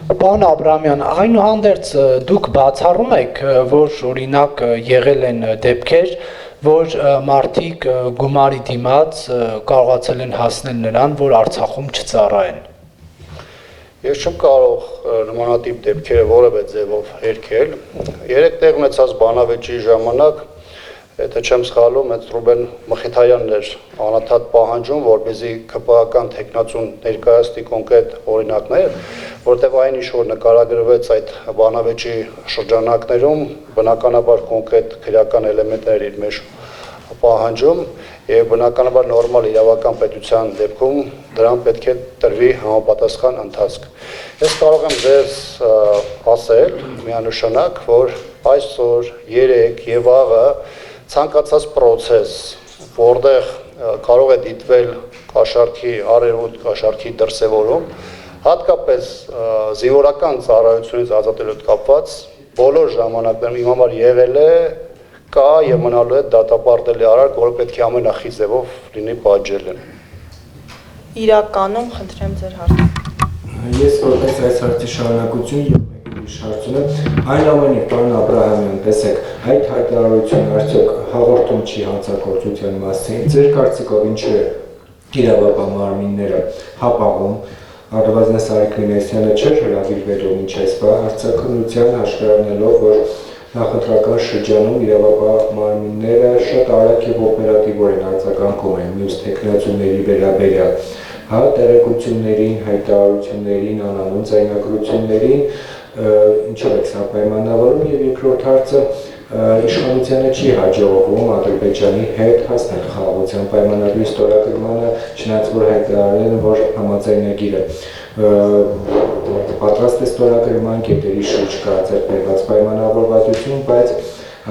Պարոն Աբրամյան, այնուհանդերձ դուք բացառում եք, որ օրինակ եղել են դեպքեր, որ մարդիկ գումարի դիմաց կարողացել են հասնել նրան, որ Արցախում չծառայեն։ Ես չեմ կարող նմանատիպ դեպքերը որևէ ձևով հերքել։ Երեք տեղ ունեցած բանավեճի ժամանակ, եթե չեմ սխալվում, այդ Ռուբեն Մխիթարյանն էր անընդհատ պահանջում, որպեսզի ԿՊԱ-ական տեխնացուն ներկայացնի կոնկրետ օրինակներ, որտեղ այն ինչ որ նկարագրվեց այդ բանավեճի շրջանակներում, բնականաբար կոնկրետ քրեական էլեմենտներ իր մեջ պահանջում եւ բնականաբար նորմալ իրավական պետության դեպքում դրան պետք է տրվի համապատասխան ընթացք։ Ես կարող եմ ձեզ ասել միանշանակ, որ այսօր, երեք եւ վաղը ցանկացած process, որտեղ կարող է դիտվել կաշառքի արևոտ կաշառքի դրսևորում, հատկապես զինվորական ծառայությունից ազատելու հետ կապված բոլոր ժամանակներում իմ համար եղել է կա եւ մնալու է դատապարտելի արարք, որը պետք է ամենախիստ ձևով լինի պատժելը։ Իրականում խնդրեմ ձեր հարցը։ Ես որպես այս հարցի շարունակություն եւ ուրիշ հարցում եմ, այն ամենի պարոն Աբրահամյան, տեսեք, այդ հայտարարությունը արդյոք հաղորդում չի հանցագործության մասին, ձեր կարծիքով ինչ է իրավապահ մարմինները հապաղում, առնվազն Սարիկ Մինասյանը չէր հրավիրվելու մինչ այս հարցաքննության հաշվառնելով, որ նախընտրական շրջանում իրավապահ մարմինները շատ արագ եւ օպերատիվ են արձագանքում են մյուս տեխնացուների վերաբերյալ, հա տեղեկություններին, հայտարարություններին, անանուն ձայնագրություններին, ինչով է սա պայմանավորում եւ երկրորդ հարցը իշխանությանը չի հաջողվում Ադրբեջանի հետ հասնել խաղաղության պայմանագրի ստորագրմանը, չնայած որ հայտարարել են, որ համաձայնագիրը պատրաստ է ստորագրման կետերի շուրջ կայացել բերված պայմանավորվածություն, բայց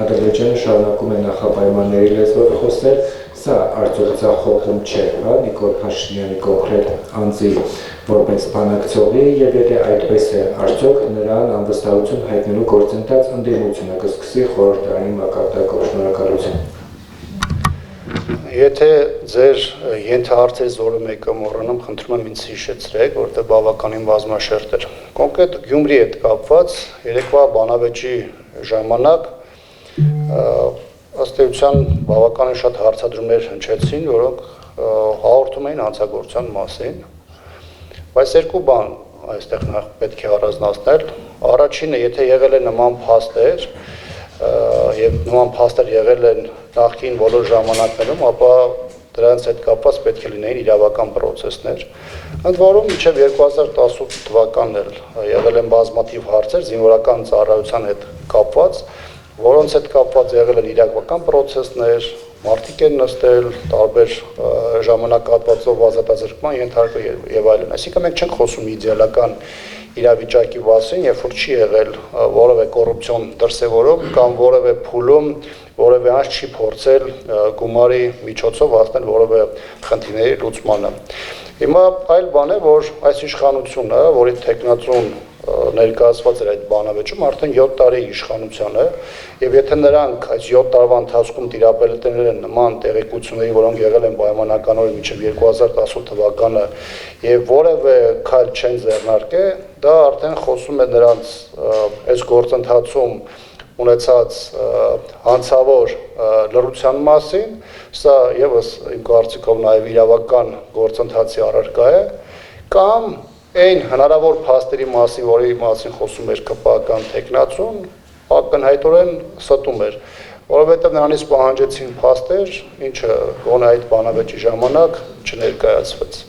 Ադրբեջանը շարունակում է նախապայմանների լեզվով խոսել, սա արդյոք ձախողում չէ, հա, Նիկոլ Փաշինյանի կոնկրետ անձի որպես բանակցողի եւ եթե այդպես է, արդյոք նրան անվստահություն հայտնելու գործընթաց ընդդիմությունը կսկսի խորհրդարանի մակարդակով։ Շնորհակալություն։ Եթե ձեր ենթահարցերից որը մեկը մոռանամ, խնդրում եմ ինձ հիշեցրեք, որտեղ բավականին բազմաշերտ էր։ Կոնկրետ Գյումրի հետ կապված երեկվա բանավեճի ժամանակ ըստ էության բավականին շատ հարցադրումներ հնչեցին, որոնք հաղորդում էին հանցագործության մասին, բայց երկու բան այստեղ նախ պետք է առանձնացնել։ Առաջինը, եթե եղել է նման փաստեր եւ նման փաստեր եղել են նախկին բոլոր ժամանակներում, ապա դրանց հետ կապված պետք է լինեին իրավական process-ներ, ընդ որում մինչև 2018 թվականն էլ եղել են բազմաթիվ հարցեր զինվորական ծառայության հետ կապված, որոնց հետ կապված եղել են իրավական process-ներ, մարդիկ են նստել, տարբեր ժամանակահատվածով ազատազրկման ենթարկվել եւ այլն։ Այսինքն մենք չենք խոսում իդեալական իրավիճակի մասին, երբ որ չի եղել որևէ կոռուպցիոն դրսևորում կամ որևէ փուլում որևէ անձ չի փորձել գումարի միջոցով հասնել որևէ խնդիրների լուծմանը։ Հիմա այլ բան է, որ այս իշխանությունը, որի տեխնացուն ներկայացված էր այդ բանավեճում, արդեն 7 տարի իշխանության է, եւ եթե նրանք այս 7 տարվա ընթացքում տիրապետել են նման տեղեկությունների, որոնք եղել են պայմանականորեն մինչև 2018 թվականը եւ որևէ քայլ չեն ձեռնարկել, դա արդեն խոսում է նրանց այս գործընթացում ունեցած հանցավոր լռության մասին, սա եւս իմ կարծիքով նաեւ իրավական գործընթացի առարկա է, կամ այն հնարավոր փաստերի մասին, որի մասին խոսում էր ԿՊԱ-ական տեխնացուն, ակնհայտորեն ստում էր, որովհետև նրանից պահանջեցին փաստեր, ինչը գոնե այդ բանավեճի ժամանակ չներկայացվեց։